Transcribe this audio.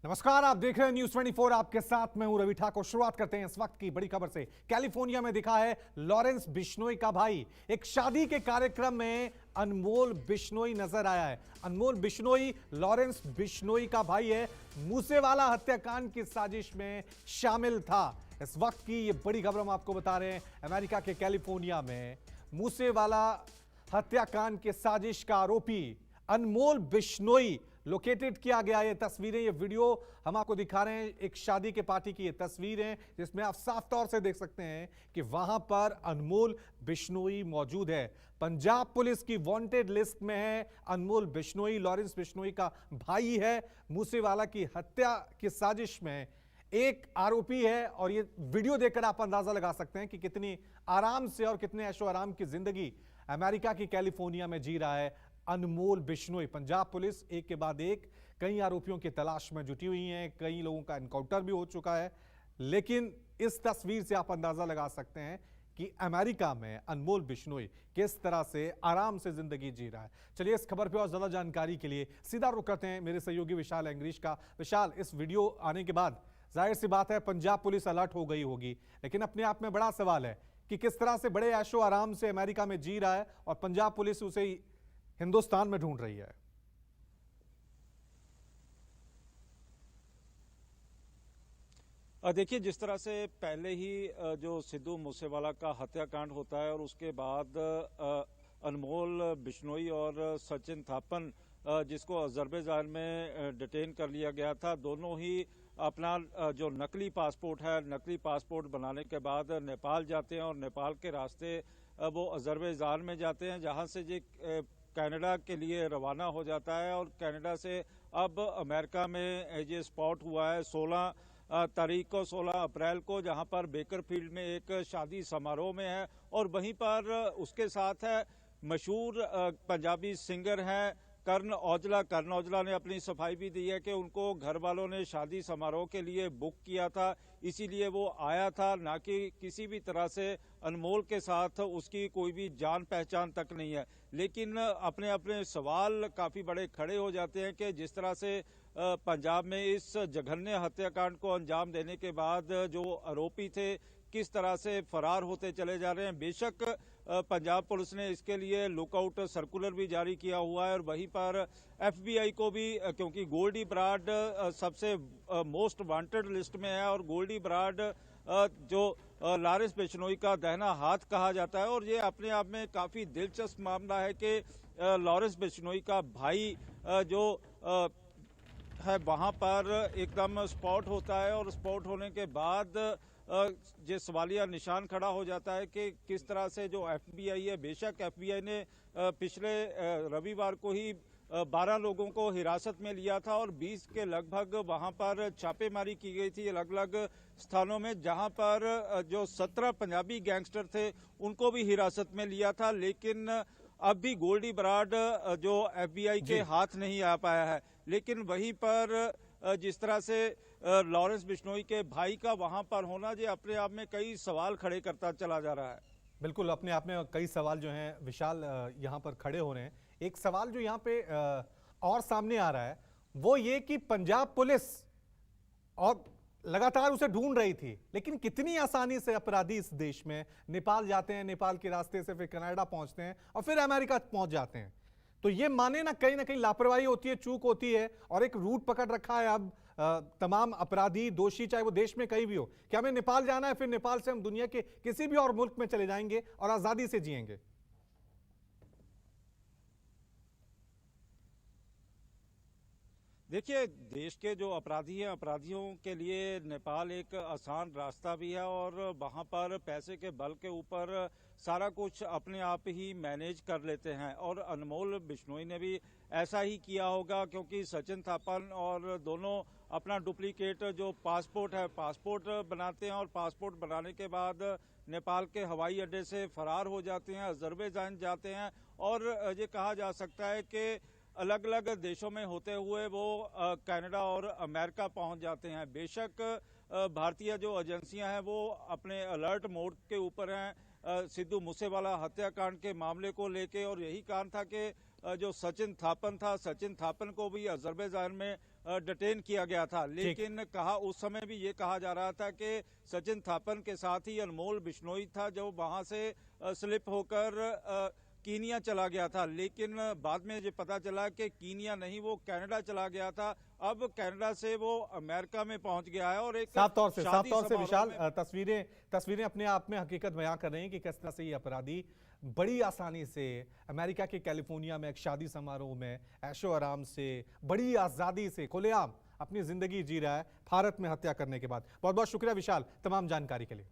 नमस्कार, आप देख रहे हैं न्यूज 24। आपके साथ मैं हूं रवि ठाकुर। शुरुआत करते हैं इस वक्त की बड़ी खबर से। कैलिफोर्निया में दिखा है लॉरेंस बिश्नोई का भाई। एक शादी के कार्यक्रम में अनमोल बिश्नोई नजर आया है। अनमोल बिश्नोई लॉरेंस बिश्नोई का भाई है। मूसेवाला हत्याकांड की साजिश में शामिल था। इस वक्त की ये बड़ी खबर हम आपको बता रहे हैं। अमेरिका के कैलिफोर्निया में मूसेवाला हत्याकांड के साजिश का आरोपी अनमोल बिश्नोई लोकेटेड किया गया। ये तस्वीरें, ये वीडियो हम आपको दिखा रहे हैं। एक शादी के पार्टी की ये तस्वीर है जिसमें आप साफ तौर से देख सकते हैं कि वहां पर अनमोल बिश्नोई मौजूद है। पंजाब पुलिस की वांटेड लिस्ट में है अनमोल बिश्नोई। लॉरेंस बिश्नोई का भाई है। मूसेवाला की हत्या की साजिश में एक आरोपी है। और ये वीडियो देखकर आप अंदाजा लगा सकते हैं कि कितनी आराम से और कितने ऐशो आराम की जिंदगी अमेरिका की कैलिफोर्निया में जी रहा है अनमोल बिश्नोई। पंजाब पुलिस एक के बाद एक कई आरोपियों की तलाश में जुटी हुई है। कई लोगों का एनकाउंटर भी हो चुका है। लेकिन इस तस्वीर से आप अंदाजा लगा सकते हैं कि अमेरिका में अनमोल बिश्नोई किस तरह से आराम से जिंदगी जी रहा है। चलिए इस खबर पे और ज्यादा जानकारी के लिए सीधा रुख करते हैं मेरे सहयोगी विशाल एंग्रीश का। विशाल, इस वीडियो आने के बाद जाहिर सी बात है पंजाब पुलिस अलर्ट हो गई होगी, लेकिन अपने आप में बड़ा सवाल है कि किस तरह से बड़े ऐशो आराम से अमेरिका में जी रहा है और पंजाब पुलिस उसे हिंदुस्तान में ढूंढ रही है। देखिए, जिस तरह से पहले ही जो सिद्धू मूसेवाला का हत्याकांड होता है और उसके बाद अनमोल बिश्नोई और सचिन थापन जिसको अजरबैजान में डिटेन कर लिया गया था, दोनों ही अपना जो नकली पासपोर्ट है, नकली पासपोर्ट बनाने के बाद नेपाल जाते हैं और नेपाल के रास्ते वो अजरबैजान में जाते हैं, जहां से ये कनाडा के लिए रवाना हो जाता है। और कनाडा से अब अमेरिका में ये स्पॉट हुआ है 16 तारीख को, 16 अप्रैल को, जहां पर बेकरफील्ड में एक शादी समारोह में है। और वहीं पर उसके साथ है मशहूर पंजाबी सिंगर हैं कर्ण औजला। कर्ण औजला ने अपनी सफाई भी दी है कि उनको घर वालों ने शादी समारोह के लिए बुक किया था, इसीलिए वो आया था, ना कि किसी भी तरह से अनमोल के साथ उसकी कोई भी जान पहचान तक नहीं है। लेकिन अपने अपने सवाल काफी बड़े खड़े हो जाते हैं कि जिस तरह से पंजाब में इस जघन्य हत्याकांड को अंजाम देने के बाद जो आरोपी थे किस तरह से फरार होते चले जा रहे हैं। बेशक पंजाब पुलिस ने इसके लिए लुकआउट सर्कुलर भी जारी किया हुआ है और वहीं पर एफबीआई को भी, क्योंकि गोल्डी बराड सबसे मोस्ट वांटेड लिस्ट में है और गोल्डी बराड जो लॉरेंस बिश्नोई का दाहिना हाथ कहा जाता है। और ये अपने आप में काफी दिलचस्प मामला है कि लॉरेंस बिश्नोई का भाई जो है वहां पर एकदम स्पॉट होता है और स्पॉट होने के बाद ये सवालिया निशान खड़ा हो जाता है कि किस तरह से जो एफबीआई है, बेशक एफबीआई ने पिछले रविवार को ही 12 लोगों को हिरासत में लिया था और 20 के लगभग वहां पर छापेमारी की गई थी अलग अलग स्थानों में, जहां पर जो 17 पंजाबी गैंगस्टर थे उनको भी हिरासत में लिया था। लेकिन अब भी गोल्डी बराड जो एफबीआई के हाथ नहीं आ पाया है। लेकिन वहीं पर जिस तरह से लॉरेंस बिश्नोई के भाई का वहां पर होना, जो अपने आप में कई सवाल खड़े करता चला जा रहा है। बिल्कुल, अपने आप में कई सवाल जो हैं विशाल यहां पर खड़े हो रहे हैं। एक सवाल जो यहां पे और सामने आ रहा है वो ये कि पंजाब पुलिस और लगातार उसे ढूंढ रही थी, लेकिन कितनी आसानी से अपराधी इस देश में नेपाल जाते हैं, नेपाल के रास्ते से फिर कनाडा पहुंचते हैं और फिर अमेरिका पहुंच जाते हैं। तो ये माने ना कहीं लापरवाही होती है, चूक होती है और एक रूट पकड़ रखा है अब तमाम अपराधी दोषी, चाहे वो देश में कहीं भी हो, कि हमें नेपाल जाना है, फिर नेपाल से हम दुनिया के किसी भी और मुल्क में चले जाएंगे और आजादी से जिएंगे। देखिए, देश के जो अपराधी हैं, अपराधियों के लिए नेपाल एक आसान रास्ता भी है और वहां पर पैसे के बल के ऊपर सारा कुछ अपने आप ही मैनेज कर लेते हैं। और अनमोल बिश्नोई ने भी ऐसा ही किया होगा, क्योंकि सचिन थापन और दोनों अपना डुप्लीकेट जो पासपोर्ट है, पासपोर्ट बनाते हैं और पासपोर्ट बनाने के बाद नेपाल के हवाई अड्डे से फरार हो जाते हैं, अजरबैजान जाते हैं। और ये कहा जा सकता है कि अलग अलग देशों में होते हुए वो कनाडा और अमेरिका पहुंच जाते हैं। बेशक भारतीय जो एजेंसियां हैं वो अपने अलर्ट मोड के ऊपर हैं सिद्धू मूसेवाला हत्याकांड के मामले को लेके, और यही कारण था कि जो सचिन थापन था, सचिन थापन को भी अजरबैजान में डिटेन किया गया था। लेकिन कहा उस समय भी ये कहा जा रहा था कि सचिन थापन के साथ ही अनमोल बिश्नोई था जो वहां से स्लिप होकर कीनिया चला गया था। लेकिन बाद में ये पता चला कि कीनिया नहीं, वो कनाडा चला गया था। अब कनाडा से वो अमेरिका में पहुंच गया है और एक साफ तौर से समारोह विशाल में- तस्वीरें अपने आप में हकीकत बयां कर रही हैं कि किस तरह से ये अपराधी बड़ी आसानी से अमेरिका के कैलिफोर्निया में एक शादी समारोह में ऐशो आराम से बड़ी आजादी से खुलेआम अपनी जिंदगी जी रहा है भारत में हत्या करने के बाद। बहुत बहुत शुक्रिया विशाल तमाम जानकारी के लिए।